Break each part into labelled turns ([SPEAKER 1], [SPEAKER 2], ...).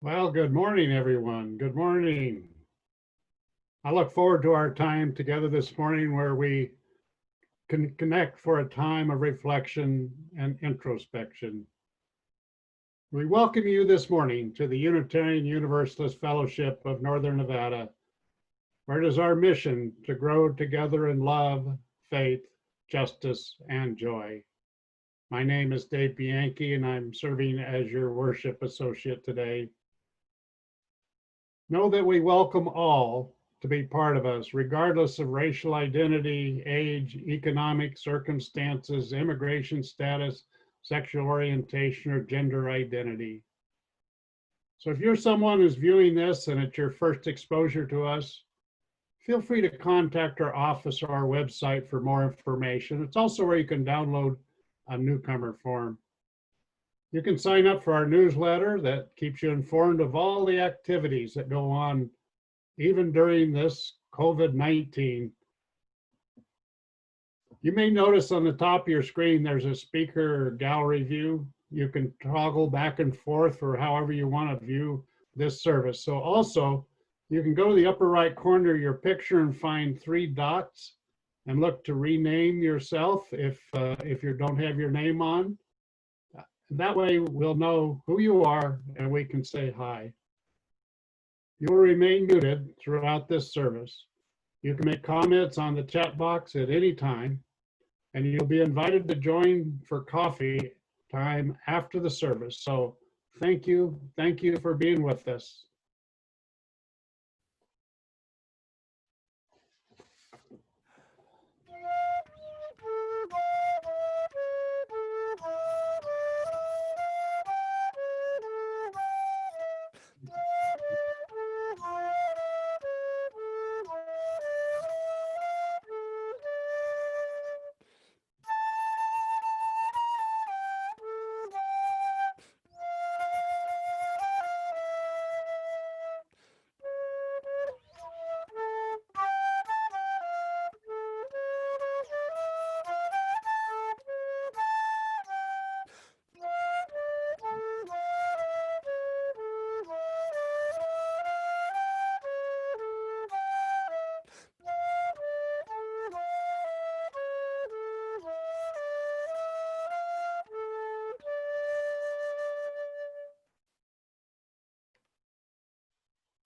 [SPEAKER 1] Well, good morning, everyone. Good morning. I look forward to our time together this morning where we can connect for a time of reflection and introspection. We welcome you this morning to the Unitarian Universalist Fellowship of Northern Nevada, where it is our mission to grow together in love, faith, justice, and joy. My name is Dave Bianchi, and I'm serving as your worship associate today. Know that we welcome all to be part of us, regardless of racial identity, age, economic circumstances, immigration status, sexual orientation, or gender identity. So if you're someone who's viewing this and it's your first exposure to us, feel free to contact our office or our website for more information. It's also where you can download a newcomer form. You can sign up for our newsletter that keeps you informed of all the activities that go on even during this COVID-19. You may notice on the top of your screen there's a speaker gallery view. You can toggle back and forth for however you want to view this service. So also, you can go to the upper right corner of your picture and find 3 dots and look to rename yourself if you don't have your name on. That way we'll know who you are and we can say hi. You will remain muted throughout this service. You can make comments on the chat box at any time, and you'll be invited to join for coffee time after the service. So thank you for being with us.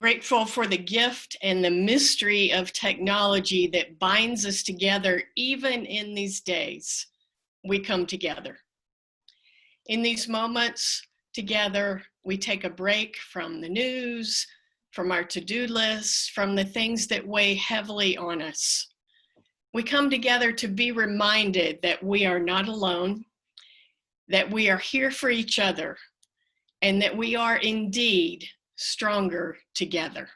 [SPEAKER 2] Grateful for the gift and the mystery of technology that binds us together even in these days. We come together. In these moments together, we take a break from the news, from our to-do lists, from the things that weigh heavily on us. We come together to be reminded that we are not alone, that we are here for each other, and that we are indeed stronger together.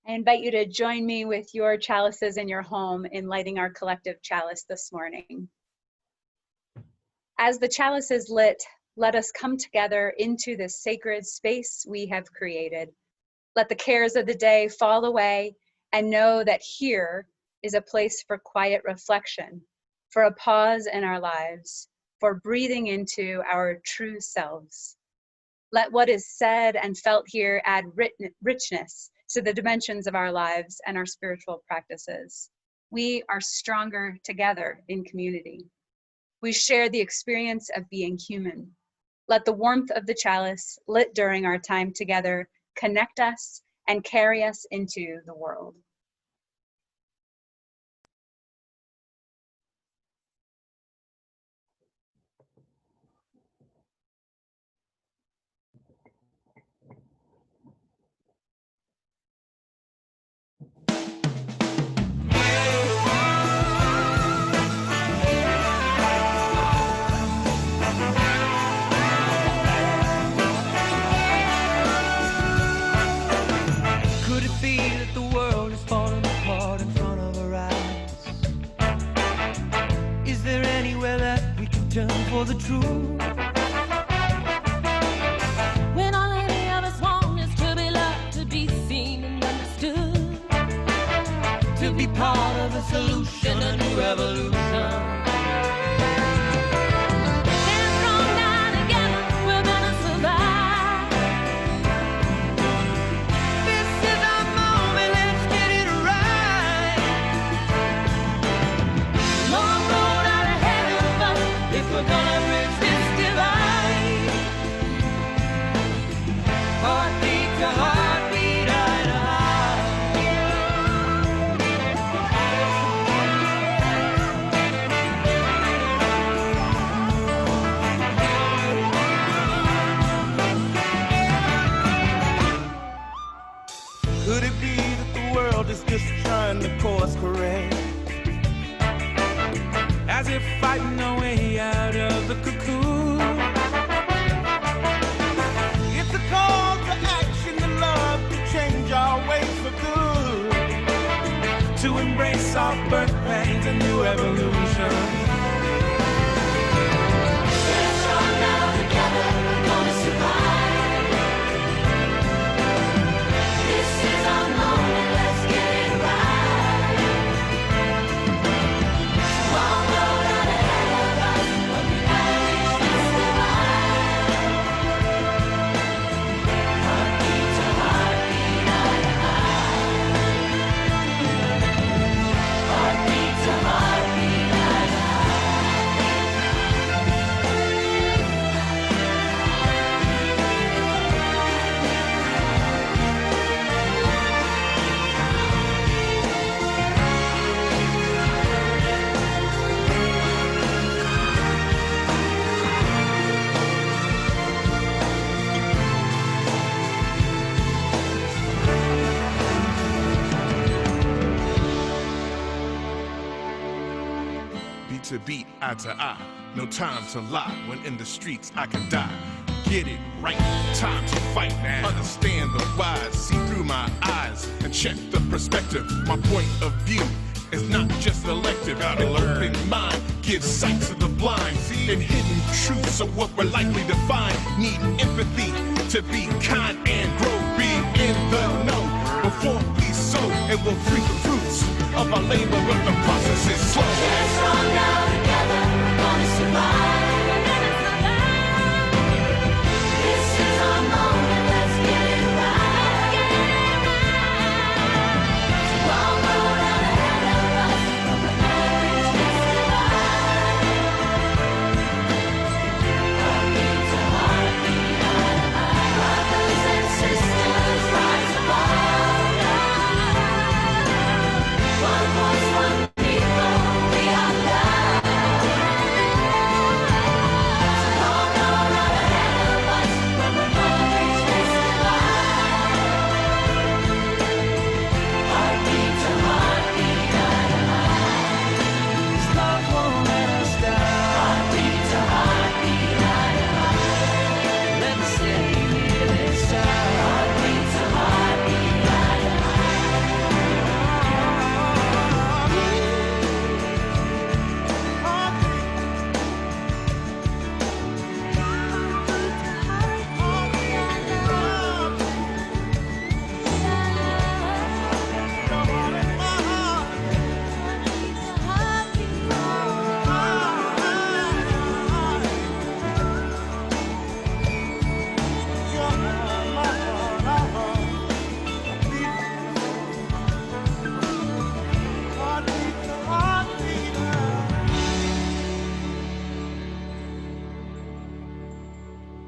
[SPEAKER 3] I invite you to join me with your chalices in your home in lighting our collective chalice this morning. As the chalice is lit, let us come together into this sacred space we have created. Let the cares of the day fall away and know that here is a place for quiet reflection, for a pause in our lives, for breathing into our true selves. Let what is said and felt here add richness to the dimensions of our lives and our spiritual practices. We are stronger together in community. We share the experience of being human. Let the warmth of the chalice lit during our time together connect us and carry us into the world.
[SPEAKER 4] For the truth, when all any of us want is to be loved, to be seen and understood, to be part of a solution, a new revolution. Stand strong now together, we're gonna
[SPEAKER 5] embrace our birth pains and new evolution. We're strong now together, we're gonna survive. This is our moment, let's get it right. Long road out ahead of us, but we gotta reach this divide. Heartbeat to heartbeat, eye to eye. Heartbeat to heartbeat, eye to eye. Beat to beat, eye to eye. No time to lie. When in the streets, I can die. Get it right. Time to fight. Understand the whys. See through my eyes and check the perspective. My point of view is not just elective. Got an open mind. Give sight to the blind. And hidden truths of what we're likely to find. Need empathy to be kind and grow. Be in the know before we sow, and we'll reap the fruits of our labor. But the process is slow. We're strong now together, we're gonna survive. This is our moment, let's get it right. Long road out ahead of us, but we're gonna reach this divide. Heartbeat to heartbeat, eye to eye. Brothers and sisters, rise above. One voice, one people, we are love. Long road out ahead of us, but we're gonna reach this divide. Heartbeat to heartbeat, eye to eye. This love won't let us down. Heartbeat to heartbeat, eye to eye. Let's stay here this time. Heartbeat to heartbeat, eye to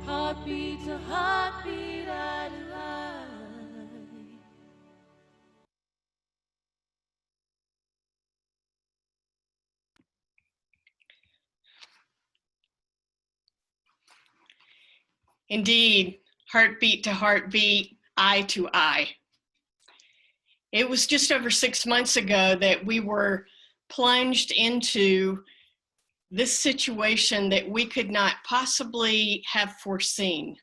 [SPEAKER 5] heartbeat to heartbeat, eye to eye.
[SPEAKER 2] Indeed, heartbeat to heartbeat, eye to eye. It was just over 6 months ago that we were plunged into this situation that we could not possibly have foreseen.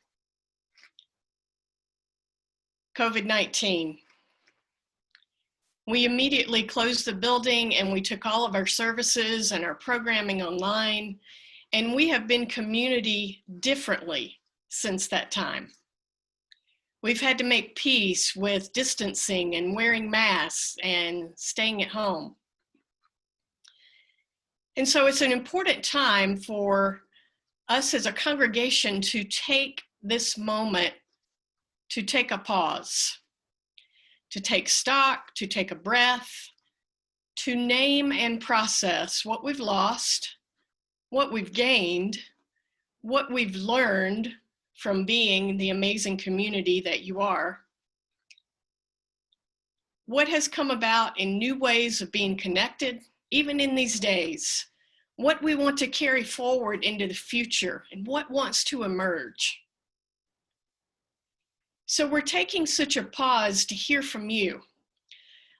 [SPEAKER 2] COVID-19. We immediately closed the building and we took all of our services and our programming online, and we have been community differently since that time. We've had to make peace with distancing and wearing masks and staying at home. And so it's an important time for us as a congregation to take this moment to take a pause, to take stock, to take a breath, to name and process what we've lost, what we've gained, what we've learned from being the amazing community that you are, what has come about in new ways of being connected, even in these days, what we want to carry forward into the future, and what wants to emerge. So we're taking such a pause to hear from you.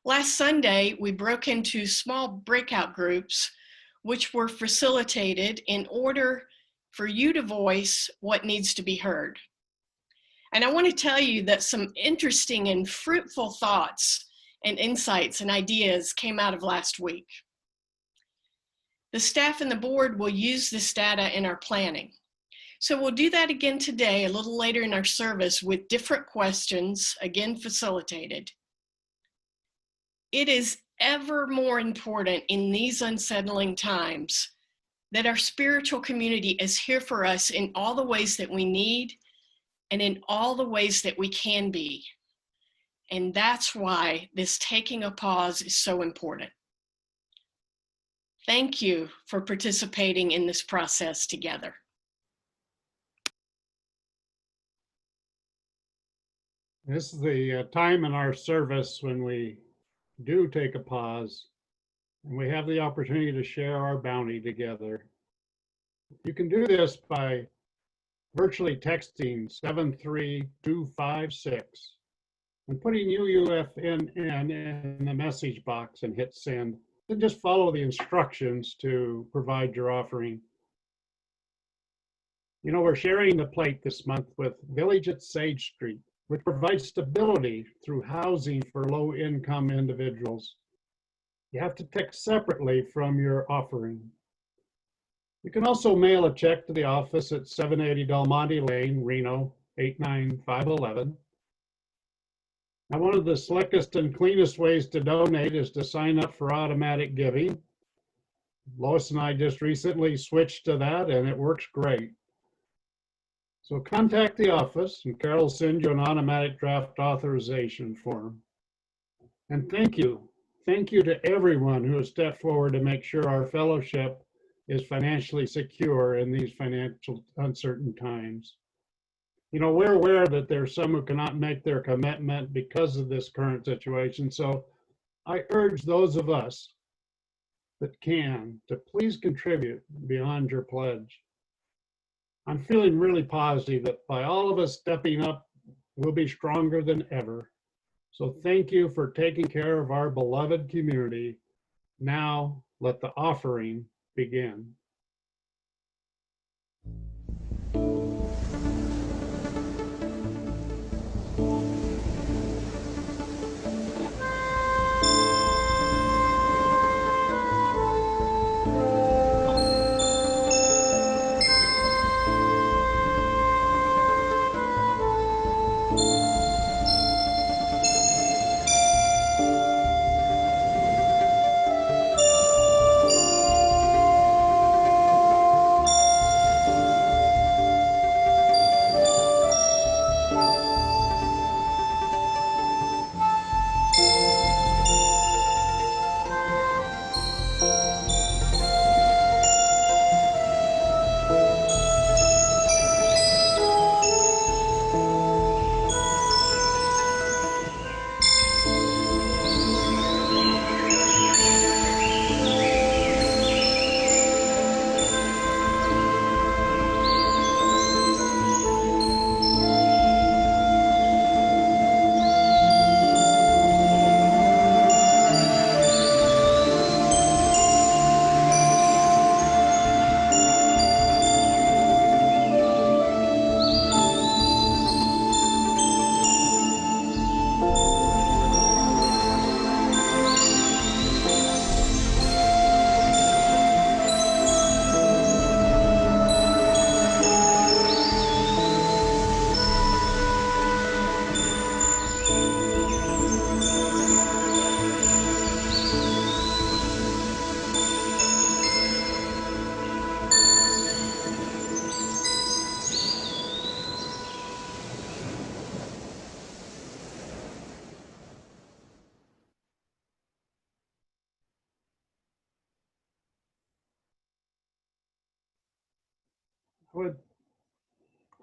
[SPEAKER 2] Last Sunday, we broke into small breakout groups, which were facilitated in order for you to voice what needs to be heard. And I want to tell you that some interesting and fruitful thoughts and insights and ideas came out of last week. The staff and the board will use this data in our planning. So we'll do that again today, a little later in our service, with different questions, again facilitated. It is ever more important in these unsettling times that our spiritual community is here for us in all the ways that we need and in all the ways that we can be. And that's why this taking a pause is so important. Thank you for participating in this process together.
[SPEAKER 1] This is the time in our service when we do take a pause and we have the opportunity to share our bounty together. You can do this by virtually texting 73256 and putting UUFNN in the message box and hit send. Then just follow the instructions to provide your offering. You know, we're sharing the plate this month with Village at Sage Street, which provides stability through housing for low-income individuals. You have to text separately from your offering. You can also mail a check to the office at 780 Del Monte Lane, Reno, 89511. Now, one of the slickest and cleanest ways to donate is to sign up for automatic giving. Lois and I just recently switched to that, and it works great. So contact the office, and Carol will send you an automatic draft authorization form. And thank you. Thank you to everyone who has stepped forward to make sure our fellowship is financially secure in these financial uncertain times. You know, we're aware that there's some who cannot make their commitment because of this current situation. So I urge those of us that can to please contribute beyond your pledge. I'm feeling really positive that by all of us stepping up, we'll be stronger than ever. So thank you for taking care of our beloved community. Now let the offering begin.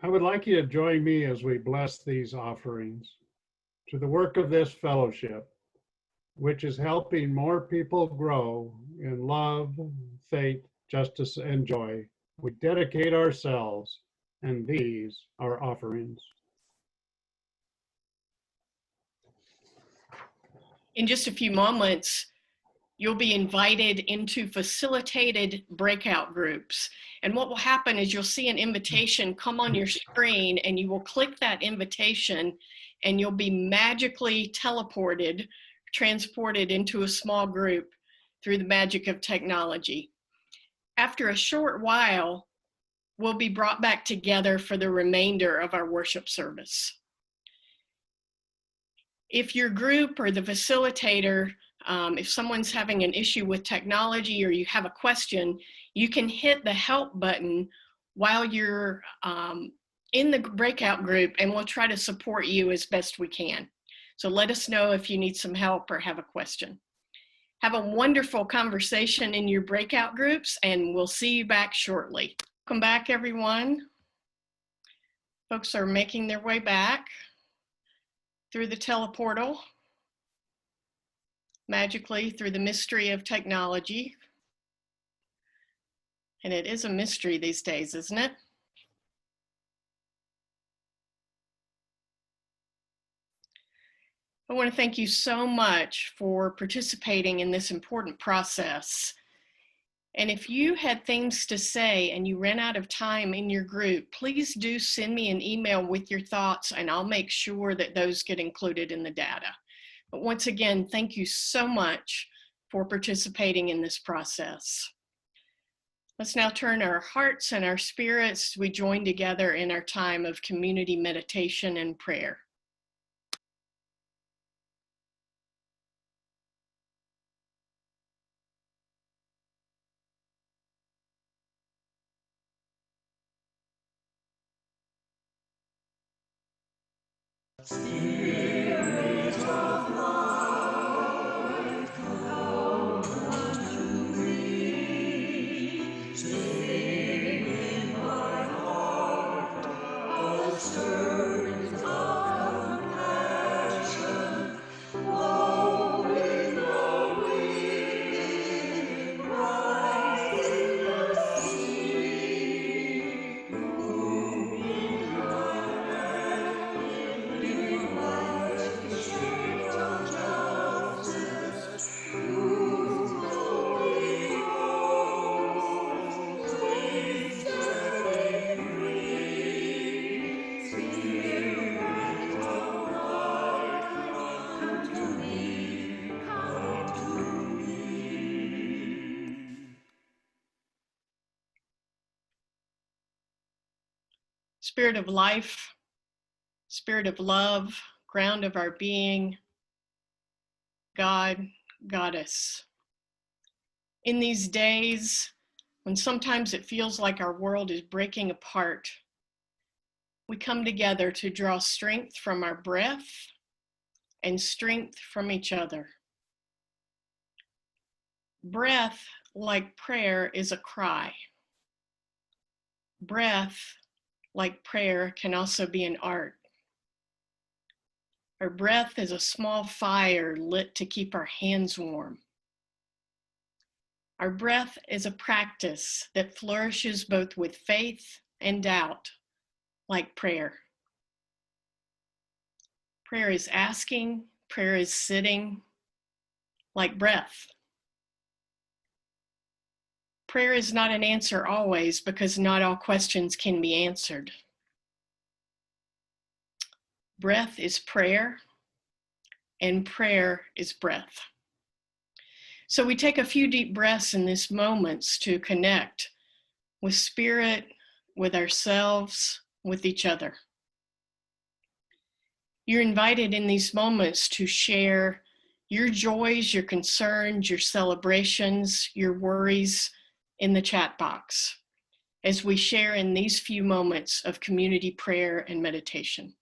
[SPEAKER 1] I would like you to join me as we bless these offerings to the work of this fellowship, which is helping more people grow in love, faith, justice, and joy. We dedicate ourselves, and these are offerings.
[SPEAKER 2] In just a few moments, you'll be invited into facilitated breakout groups. And what will happen is you'll see an invitation come on your screen, and you will click that invitation, and you'll be magically teleported transported into a small group through the magic of technology. After a short while, we'll be brought back together for the remainder of our worship service. If your group or the facilitator, if someone's having an issue with technology or you have a question, you can hit the help button while you're in the breakout group, and we'll try to support you as best we can. So let us know if you need some help or have a question. Have a wonderful conversation in your breakout groups, and we'll see you back shortly. Welcome back, everyone. Folks are making their way back through the teleportal, magically through the mystery of technology. And it is a mystery these days, isn't it? I want to thank you so much for participating in this important process. And if you had things to say and you ran out of time in your group, please do send me an email with your thoughts and I'll make sure that those get included in the data. But once again, thank you so much for participating in this process. Let's now turn our hearts and our spirits. We join together in our time of community meditation and prayer.
[SPEAKER 4] Spirit of life, come unto me. Sing in my heart a stirring of compassion, blowing the wind, rising the sea, moving my
[SPEAKER 2] Spirit of life, spirit of love, ground of our being, God, Goddess. In these days, when sometimes it feels like our world is breaking apart, we come together to draw strength from our breath and strength from each other. Breath, like prayer, is a cry. Breath, like prayer, can also be an art. Our breath is a small fire lit to keep our hands warm. Our breath is a practice that flourishes both with faith and doubt, like prayer. Prayer is asking, prayer is sitting, like breath. Prayer is not an answer always, because not all questions can be answered. Breath is prayer, and prayer is breath. So we take a few deep breaths in these moments to connect with spirit, with ourselves, with each other. You're invited in these moments to share your joys, your concerns, your celebrations, your worries in the chat box as we share in these few moments of community prayer and meditation.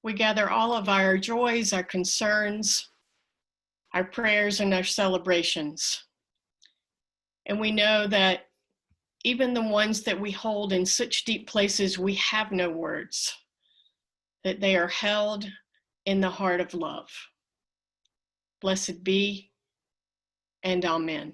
[SPEAKER 2] We gather all of our joys, our concerns, our prayers, and our celebrations. And we know that even the ones that we hold in such deep places, we have no words, that they are held in the heart of love. Blessed be, and amen.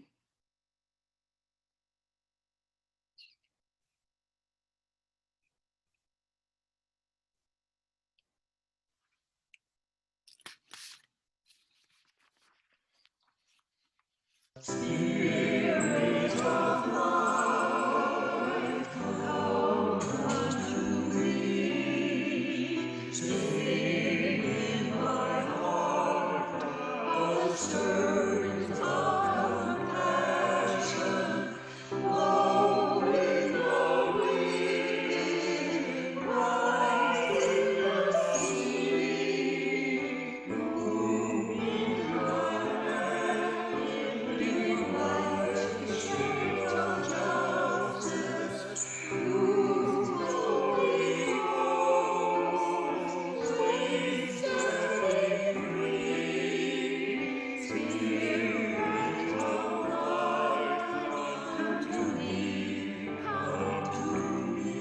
[SPEAKER 4] Spirit of life, come unto me. Sing in my heart the stirrings of compassion, blowing the wind, rising the sea, moving my hand, giving life to shades of justice. Whose Holy Ghost sweet setting free. Spirit of life, come to me, come to me.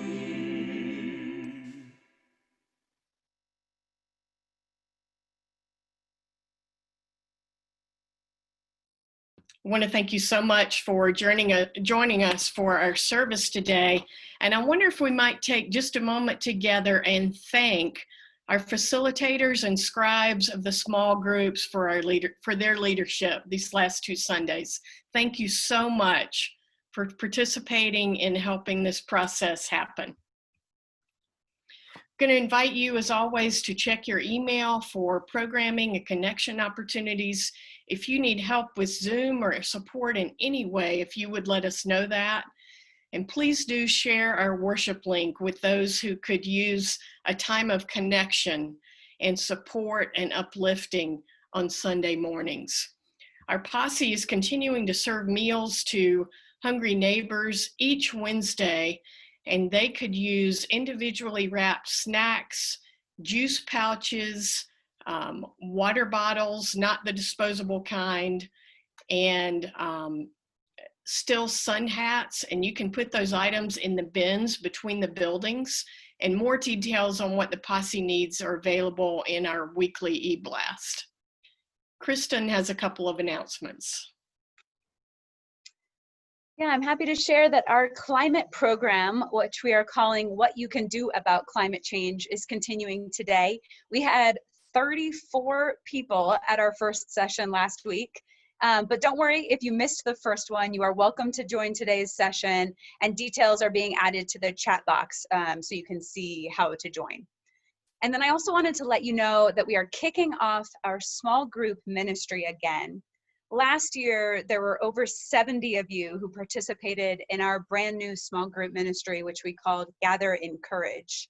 [SPEAKER 2] I want to thank you so much for joining us for our service today. And I wonder if we might take just a moment together and thank our facilitators and scribes of the small groups for their leadership these last 2 Sundays. Thank you so much for participating in helping this process happen. I'm going to invite you, as always, to check your email for programming and connection opportunities. If you need help with Zoom or support in any way, if you would let us know that. And please do share our worship link with those who could use a time of connection and support and uplifting on Sunday mornings. Our posse is continuing to serve meals to hungry neighbors each Wednesday, and they could use individually wrapped snacks, juice pouches, water bottles, not the disposable kind, and still sun hats. And you can put those items in the bins between the buildings. And more details on what the posse needs are available in our weekly e-blast. Kristen has a couple of announcements.
[SPEAKER 3] Yeah, I'm happy to share that our climate program, which we are calling What You Can Do About Climate Change, is continuing today. We had 34 people at our first session last week. But don't worry, if you missed the first one, you are welcome to join today's session, and details are being added to the chat box so you can see how to join. And then I also wanted to let you know that we are kicking off our small group ministry again. Last year, there were over 70 of you who participated in our brand new small group ministry, which we called Gather in Courage.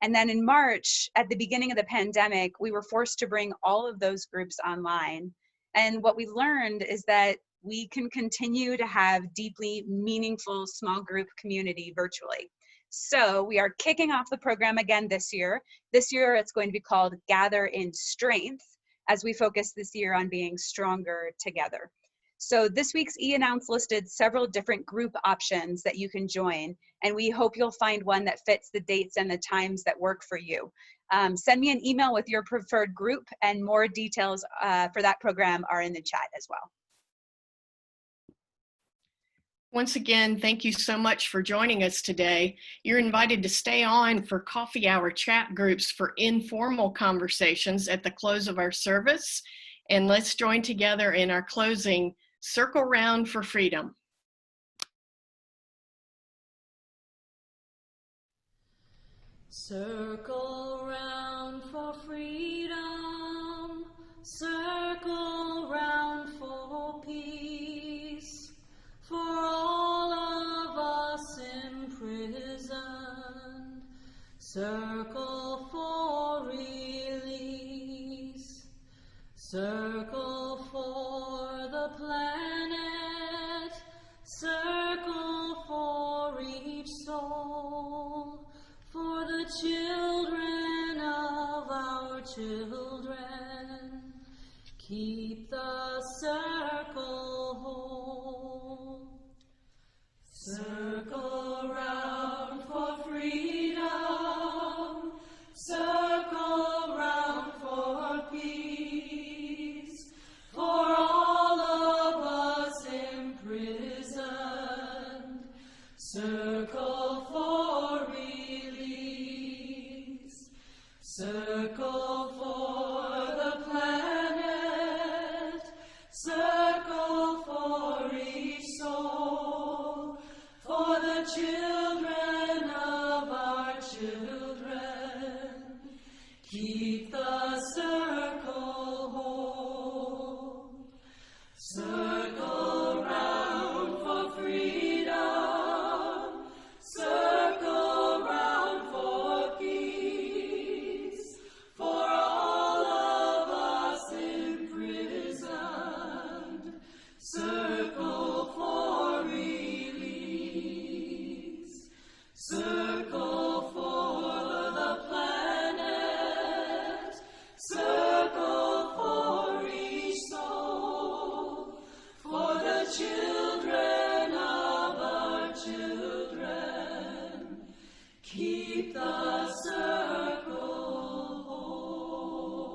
[SPEAKER 3] And then in March, at the beginning of the pandemic, we were forced to bring all of those groups online. And what we learned is that we can continue to have deeply meaningful small group community virtually. So we are kicking off the program again this year. This year, it's going to be called Gather in Strength, as we focus this year on being stronger together. So this week's e-announce listed several different group options that you can join, and we hope you'll find one that fits the dates and the times that work for you. Send me an email with your preferred group, and more details for that program are in the chat as well.
[SPEAKER 2] Once again, thank you so much for joining us today. You're invited to stay on for coffee hour chat groups for informal conversations at the close of our service. And let's join together in our closing Circle Round for Freedom.
[SPEAKER 4] Circle round for freedom, circle round for peace, for all of us imprisoned, circle for release, circle for the planet, circle for each soul, for the children of our Keep the circle whole. Circle round for freedom. Circle round for peace. For all of us imprisoned. Circle for release. Circle for the planet. Circle for each soul. For the children of our children. Keep the circle whole. Circle round for freedom. Circle round for peace. For all of us imprisoned. Circle for release. Circle for the planet. Circle for each soul. For the children of our children. Keep the circle whole.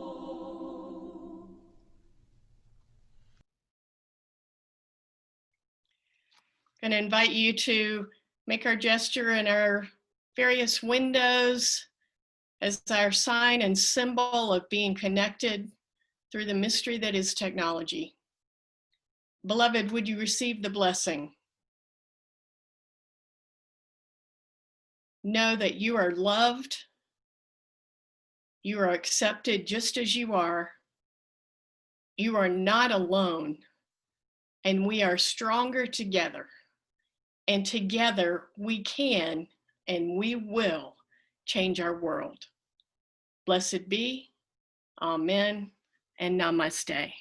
[SPEAKER 2] Going to invite you to make our gesture in our various windows as our sign and symbol of being connected through the mystery that is technology. Beloved, would you receive the blessing? Know that you are loved, you are accepted just as you are not alone, and we are stronger together. And together we can and we will change our world. Blessed be, amen, and namaste.